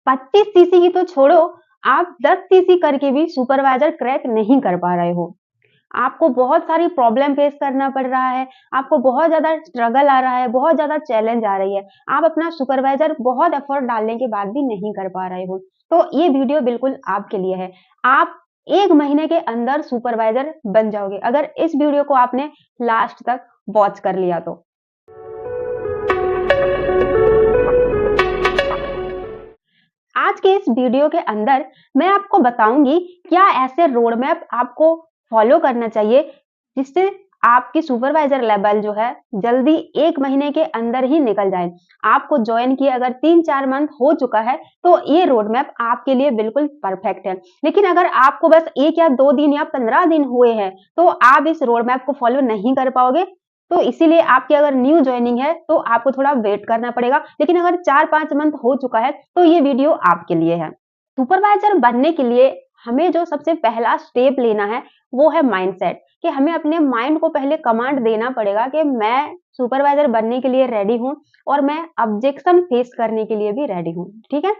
25 CC की तो छोड़ो, आप 10 सीसी करके भी सुपरवाइजर क्रैक नहीं कर पा रहे हो। आपको बहुत सारी प्रॉब्लम फेस करना पड़ रहा है, आपको बहुत ज़्यादा स्ट्रगल आ रहा है, बहुत ज़्यादा चैलेंज आ रही है। आप अपना सुपरवाइजर बहुत एफर्ट डालने के बाद भी नहीं कर पा रहे हो। तो ये वीडियो बिल्कुल आपके लिए है। आप 1 महीने के अंदर सुपरवाइजर बन जाओगे, अगर इस वीडियो को आपने लास्ट तक वॉच कर लिया तो। आज के इस वीडियो के अंदर मैं आपको बताऊंगी क्या ऐसे रोड मैप आपको फॉलो करना चाहिए जिससे आपकी सुपरवाइजर लेवल जो है जल्दी 1 महीने के अंदर ही निकल जाए। आपको ज्वाइन किए अगर 3-4 मंथ हो चुका है तो ये रोड मैप आपके लिए बिल्कुल परफेक्ट है। लेकिन अगर आपको बस 1 या 2 दिन या 15 दिन हुए हैं तो आप इस रोड मैप को फॉलो नहीं कर पाओगे। तो इसीलिए आपकी अगर न्यू ज्वाइनिंग है तो आपको थोड़ा वेट करना पड़ेगा। लेकिन अगर 4-5 मंथ हो चुका है तो ये वीडियो आपके लिए है। सुपरवाइजर बनने के लिए हमें जो सबसे पहला स्टेप लेना है वो है माइंडसेट, कि हमें अपने माइंड को पहले कमांड देना पड़ेगा कि मैं सुपरवाइजर बनने के लिए रेडी हूँ और मैं ऑब्जेक्शन फेस करने के लिए भी रेडी हूँ। ठीक है।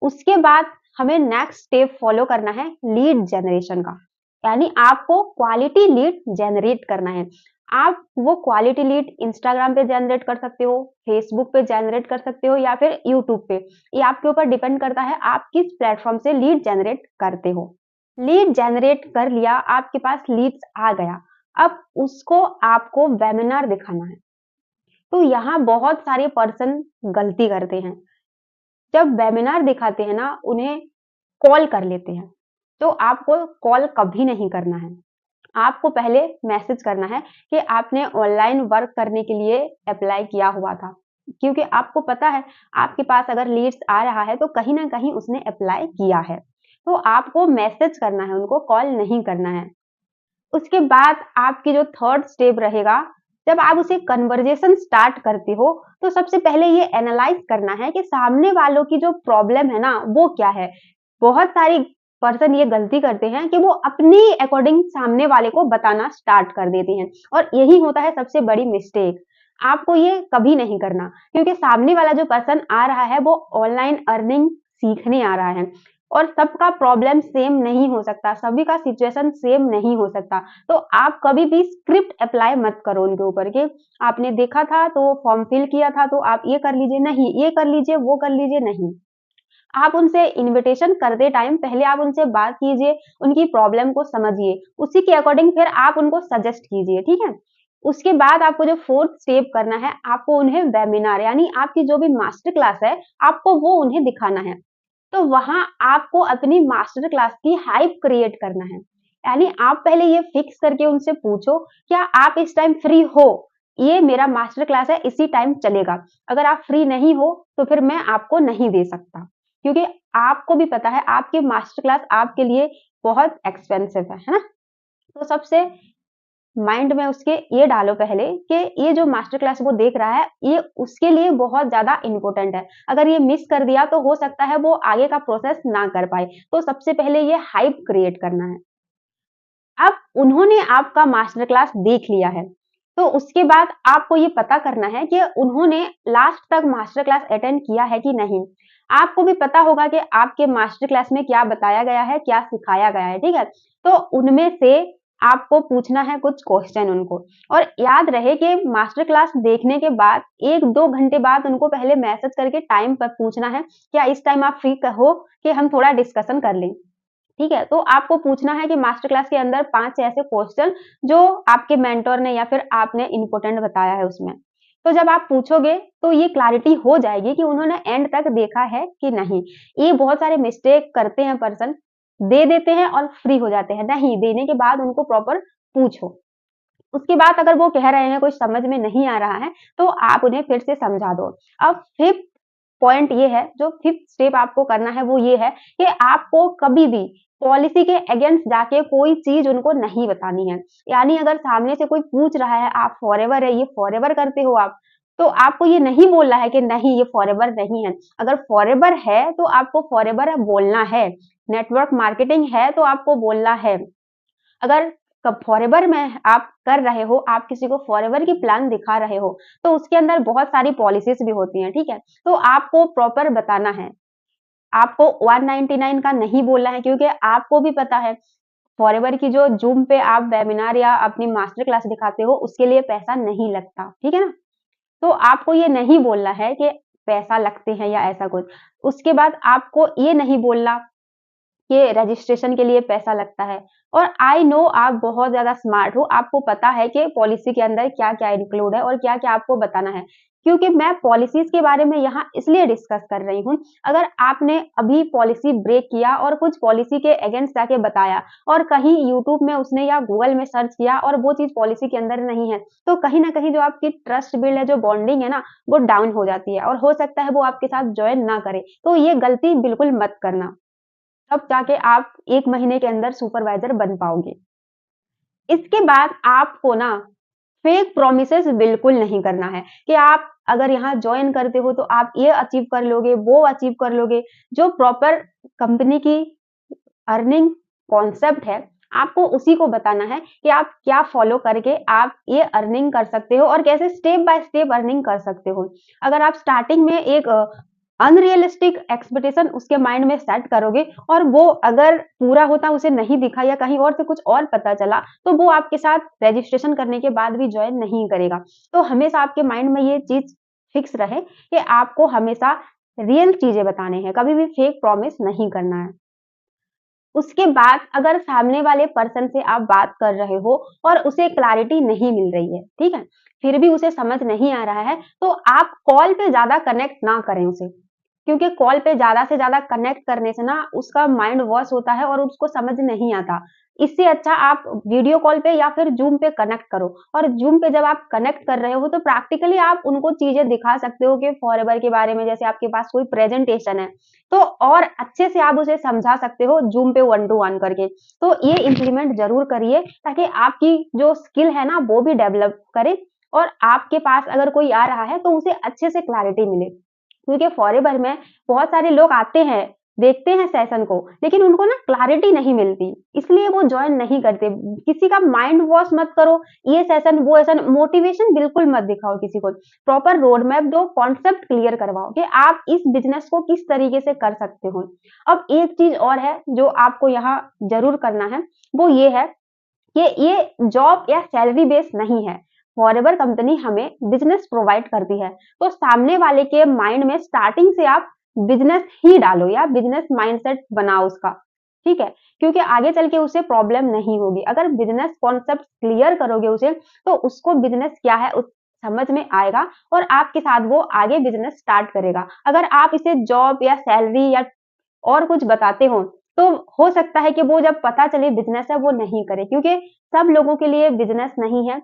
उसके बाद हमें नेक्स्ट स्टेप फॉलो करना है लीड जनरेशन का, यानी आपको क्वालिटी लीड जनरेट करना है। आप वो क्वालिटी लीड इंस्टाग्राम पे जनरेट कर सकते हो, फेसबुक पे जनरेट कर सकते हो या फिर यूट्यूब पे। ये आपके ऊपर डिपेंड करता है आप किस प्लेटफॉर्म से लीड जनरेट करते हो। लीड जनरेट कर लिया, आपके पास लीड्स आ गया, अब उसको आपको वेबिनार दिखाना है। तो यहाँ बहुत सारे पर्सन गलती करते हैं, जब वेबिनार दिखाते हैं ना उन्हें कॉल कर लेते हैं। तो आपको कॉल कभी नहीं करना है। आपको पहले मैसेज करना है कि आपने ऑनलाइन वर्क करने के लिए अप्लाई किया हुआ था, क्योंकि आपको पता है आपके पास अगर लीड्स आ रहा है तो कहीं ना कहीं उसने अप्लाई किया है। तो आपको मैसेज करना है, उनको कॉल नहीं करना है। उसके बाद आपकी जो थर्ड स्टेप रहेगा, जब आप उसे कन्वर्जेशन स्टार्ट करते हो तो सबसे पहले ये एनालाइज करना है कि सामने वालों की जो प्रॉब्लम है ना वो क्या है। बहुत सारी पर्सन ये गलती करते हैं कि वो अपनी अकॉर्डिंग सामने वाले को बताना स्टार्ट कर देते हैं और यही होता है सबसे बड़ी मिस्टेक। आपको ये कभी नहीं करना, क्योंकि सामने वाला जो पर्सन आ रहा है वो ऑनलाइन अर्निंग सीखने आ रहा है और सबका प्रॉब्लम सेम नहीं हो सकता, सभी का सिचुएशन सेम नहीं हो सकता। तो आप कभी भी स्क्रिप्ट अप्लाई मत करो उनके ऊपर कि आपने देखा था तो फॉर्म फिल किया था तो आप ये कर लीजिए, नहीं ये कर लीजिए, वो कर लीजिए, नहीं। आप उनसे इन्विटेशन करते टाइम पहले आप उनसे बात कीजिए, उनकी प्रॉब्लम को समझिए, उसी के अकॉर्डिंग फिर आप उनको सजेस्ट कीजिए। ठीक है। उसके बाद आपको जो फोर्थ स्टेप करना है, आपको उन्हें वेबिनार यानी आपकी जो भी मास्टर क्लास है आपको वो उन्हें दिखाना है। तो वहां आपको अपनी मास्टर क्लास की हाइप क्रिएट करना है, यानी आप पहले ये फिक्स करके उनसे पूछो क्या आप इस टाइम फ्री हो, ये मेरा मास्टर क्लास है इसी टाइम चलेगा। अगर आप फ्री नहीं हो तो फिर मैं आपको नहीं दे सकता, क्योंकि आपको भी पता है आपकी मास्टर क्लास आपके लिए बहुत एक्सपेंसिव है ना। तो सबसे माइंड में उसके ये डालो पहले कि ये जो मास्टर क्लास वो देख रहा है ये उसके लिए बहुत ज्यादा इंपॉर्टेंट है। अगर ये मिस कर दिया तो हो सकता है वो आगे का प्रोसेस ना कर पाए। तो सबसे पहले ये हाइप क्रिएट करना है। अब उन्होंने आपका मास्टर क्लास देख लिया है तो उसके बाद आपको ये पता करना है कि उन्होंने लास्ट तक मास्टर क्लास अटेंड किया है कि नहीं। आपको भी पता होगा कि आपके मास्टर क्लास में क्या बताया गया है, क्या सिखाया गया है। ठीक है। तो उनमें से आपको पूछना है कुछ क्वेश्चन उनको, और याद रहे कि मास्टर क्लास देखने के बाद 1-2 घंटे बाद उनको पहले मैसेज करके टाइम पर पूछना है क्या इस टाइम आप फ्री हो कि हम थोड़ा डिस्कशन कर लें। ठीक है। तो आपको पूछना है कि मास्टर क्लास के अंदर 5 ऐसे क्वेश्चन जो आपके मेंटर ने या फिर आपने इम्पोर्टेंट बताया है उसमें। तो जब आप पूछोगे तो ये क्लैरिटी हो जाएगी कि उन्होंने एंड तक देखा है कि नहीं। ये बहुत सारे मिस्टेक करते हैं पर्सन, दे देते हैं और फ्री हो जाते हैं। नहीं, देने के बाद उनको प्रॉपर पूछो। उसके बाद अगर वो कह रहे हैं कुछ समझ में नहीं आ रहा है तो आप उन्हें फिर से समझा दो। अब फिफ्थ पॉइंट ये है, जो फिफ्थ स्टेप आपको करना है वो ये है कि आपको कभी भी पॉलिसी के अगेंस्ट जाके कोई चीज उनको नहीं बतानी है। यानी अगर सामने से कोई पूछ रहा है आप फॉरएवर है, ये फॉरएवर करते हो आप, तो आपको ये नहीं बोलना है कि नहीं ये फॉरएवर नहीं है। अगर फॉरएवर है तो आपको फॉरएवर बोलना है। नेटवर्क मार्केटिंग है तो आपको बोलना है। अगर फॉरएवर में आप कर रहे हो, आप किसी को फॉरएवर की प्लान दिखा रहे हो तो उसके अंदर बहुत सारी पॉलिसीज भी होती हैं। ठीक है। तो आपको प्रॉपर बताना है। आपको 199 का नहीं बोलना है, क्योंकि आपको भी पता है फॉरएवर की जो ज़ूम पे आप वेबिनार या अपनी मास्टर क्लास दिखाते हो, उसके लिए पैसा नहीं लगता, ठीक है ना? तो आपको ये नहीं बोलना है कि पैसा लगते हैं या ऐसा कुछ। उसके बाद आपको ये नहीं बोलना कि रजिस्ट्रेशन के लिए पैसा लगता है। और आई नो आप बहुत ज़्यादा स्मार्ट हो, आपको पता है कि पॉलिसी के अंदर क्या-क्या इंक्लूड है और क्या-क्या आपको बताना है। क्योंकि मैं पॉलिसीज़ के बारे में यहाँ इसलिए डिस्कस कर रही हूँ, अगर आपने अभी पॉलिसी ब्रेक किया और कुछ पॉलिसी के अगेंस्ट जाके बताया और कहीं यूट्यूब में उसने या गूगल में सर्च किया और वो चीज़ पॉलिसी के अंदर नहीं है, तो कहीं न कहीं जो आपकी ट्रस्ट बिल्ड है, जो बॉन्डिंग है ना, वो डाउन हो जाती है और हो सकता है वो आपके साथ जॉइन ना करे। तो ये गलती बिल्कुल मत करना। तब जाके आप 1 महीने के अंदर सुपरवाइज़र बन पाओगे। इसके बाद आपको ना फेक प्रॉमिसेस बिल्कुल नहीं करना है कि आप अगर यहाँ जॉइन करते हो तो आप ये अचीव कर लोगे, वो अचीव कर लोगे। जो प्रॉपर कंपनी की अर्निंग कॉन्सेप्ट है, आपको उसी को बताना है कि आप क्या फॉलो करके आप ये अर्निंग कर सकते हो और कैसे स्टेप बाय स्टेप अर्निंग कर सकते हो। अगर आप स्टार्टिंग में एक अनरियलिस्टिक एक्सपेक्टेशन उसके माइंड में सेट करोगे और वो अगर पूरा होता उसे नहीं दिखा या कहीं और से कुछ और पता चला, तो वो आपके साथ रजिस्ट्रेशन करने के बाद भी जॉइन नहीं करेगा। तो हमेशा आपके माइंड में ये चीज़ फिक्स रहे कि आपको हमेशा रियल चीज़ें बताने हैं, कभी भी फेक प्रॉमिस नहीं करना है। उसके बाद अगर सामने वाले पर्सन से आप बात कर रहे हो और उसे क्लैरिटी नहीं मिल रही है, ठीक है? फिर भी उसे समझ नहीं आ रहा है, तो आप कॉल पे ज़्यादा कनेक्ट ना करें उसे। क्योंकि कॉल पे ज़्यादा से ज़्यादा कनेक्ट करने से ना उसका माइंड वॉश होता है और उसको समझ नहीं आता। इससे अच्छा आप वीडियो कॉल पे या फिर ज़ूम पे कनेक्ट करो और ज़ूम पे जब आप कनेक्ट कर रहे हो तो प्रैक्टिकली आप उनको चीज़ें दिखा सकते हो कि फॉरएवर के बारे में, जैसे आपके पास कोई प्रेजेंटेशन है, तो और अच्छे से आप उसे समझा सकते हो ज़ूम पे 1 टू 1 करके। तो ये इम्प्लीमेंट ज़रूर करिए ताकि आपकी जो स्किल है ना वो भी डेवलप करे और आपके पास अगर कोई आ रहा है तो उसे अच्छे से क्लैरिटी मिले। क्योंकि फॉरएवर में बहुत सारे लोग आते हैं, देखते हैं सेशन को, लेकिन उनको ना क्लैरिटी नहीं मिलती, इसलिए वो जॉइन नहीं करते। किसी का माइंड वॉश मत करो, ये सेशन, वो सेशन, मोटिवेशन बिल्कुल मत दिखाओ किसी को। प्रॉपर रोड मैप दो, कॉन्सेप्ट क्लियर करवाओ कि आप इस बिज़नेस को किस तरीके से कर सकते हो। अब एक चीज़ और है जो आपको यहाँ ज़रूर करना है, वो ये है कि ये जॉब या सैलरी बेस नहीं है। फॉरएवर कंपनी हमें बिज़नेस प्रोवाइड करती है, तो सामने वाले के माइंड में स्टार्टिंग से आप बिज़नेस ही डालो या बिज़नेस माइंडसेट बनाओ उसका, ठीक है? क्योंकि आगे चल के उसे प्रॉब्लम नहीं होगी। अगर बिज़नेस कॉन्सेप्ट क्लियर करोगे उसे, तो उसको बिज़नेस क्या है उस समझ में आएगा और आपके साथ वो आगे बिज़नेस स्टार्ट करेगा। अगर आप इसे जॉब या सैलरी या और कुछ बताते हो, तो हो सकता है कि वो जब पता चले बिज़नेस है वो नहीं करे, क्योंकि सब लोगों के लिए बिज़नेस नहीं है,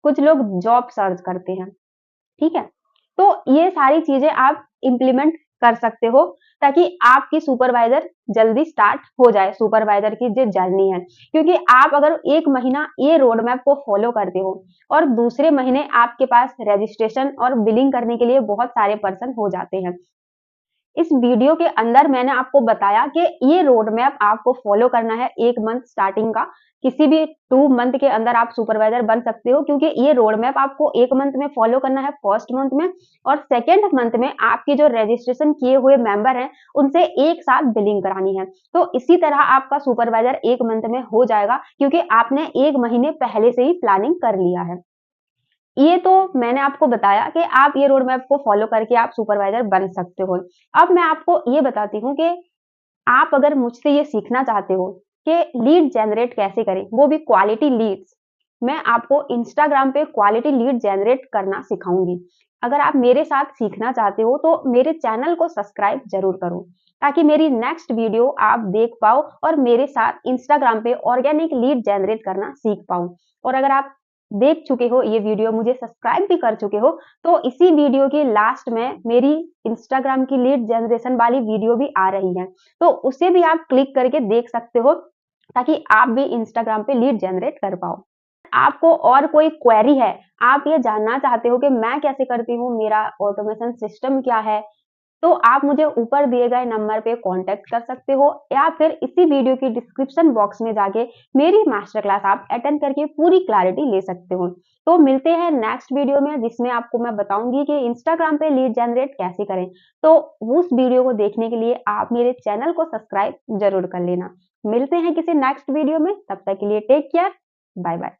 कुछ लोग जॉब सर्च करते हैं, ठीक है? तो ये सारी चीज़ें आप इम्प्लीमेंट कर सकते हो ताकि आपकी सुपरवाइज़र जल्दी स्टार्ट हो जाए, सुपरवाइज़र की जो जर्नी है। क्योंकि आप अगर 1 महीना ये रोड मैप को फ़ॉलो करते हो और दूसरे महीने आपके पास रजिस्ट्रेशन और बिलिंग करने के लिए बहुत सारे पर्सन हो जाते हैं। इस वीडियो के अंदर मैंने आपको बताया कि ये रोड मैप आपको फॉलो करना है 1 मंथ स्टार्टिंग का। किसी भी 2 मंथ के अंदर आप सुपरवाइज़र बन सकते हो, क्योंकि ये रोड मैप आपको 1 मंथ में फॉलो करना है फर्स्ट मंथ में और सेकंड मंथ में आपके जो रजिस्ट्रेशन किए हुए मेंबर हैं, उनसे एक साथ बिलिंग करानी है। तो इसी तरह आपका सुपरवाइज़र 1 मंथ में हो जाएगा, क्योंकि आपने 1 महीने पहले से ही प्लानिंग कर लिया है। ये तो मैंने आपको बताया कि आप ये रोड मैप को फॉलो करके आप सुपरवाइज़र बन सकते हो। अब मैं आपको ये बताती हूँ कि आप अगर मुझसे ये सीखना चाहते हो कि लीड जनरेट कैसे करें, वो भी क्वालिटी लीड्स, मैं आपको इंस्टाग्राम पे क्वालिटी लीड जनरेट करना सिखाऊँगी। अगर आप मेरे साथ सीखना चाहते हो तो मेरे चैनल को सब्सक्राइब ज़रूर करो, ताकि मेरी नेक्स्ट वीडियो आप देख पाओ और मेरे साथ इंस्टाग्राम पे ऑर्गेनिक लीड जनरेट करना सीख पाओ। और अगर आप देख चुके हो ये वीडियो, मुझे सब्सक्राइब भी कर चुके हो, तो इसी वीडियो के लास्ट में मेरी इंस्टाग्राम की लीड जनरेशन वाली वीडियो भी आ रही है, तो उसे भी आप क्लिक करके देख सकते हो ताकि आप भी इंस्टाग्राम पे लीड जनरेट कर पाओ। आपको और कोई क्वेरी है, आप ये जानना चाहते हो कि मैं कैसे करती हूँ, मेरा ऑटोमेशन सिस्टम क्या है, तो आप मुझे ऊपर दिए गए नंबर पे कॉन्टैक्ट कर सकते हो या फिर इसी वीडियो की डिस्क्रिप्शन बॉक्स में जाके मेरी मास्टर क्लास आप अटेंड करके पूरी क्लैरिटी ले सकते हो। तो मिलते हैं नेक्स्ट वीडियो में, जिसमें आपको मैं बताऊंगी कि इंस्टाग्राम पे लीड जनरेट कैसे करें। तो उस वीडियो को देखने के लिए आप मेरे चैनल को सब्सक्राइब जरूर कर लेना। मिलते हैं किसी नेक्स्ट वीडियो में, तब तक के लिए टेक केयर, बाय बाय।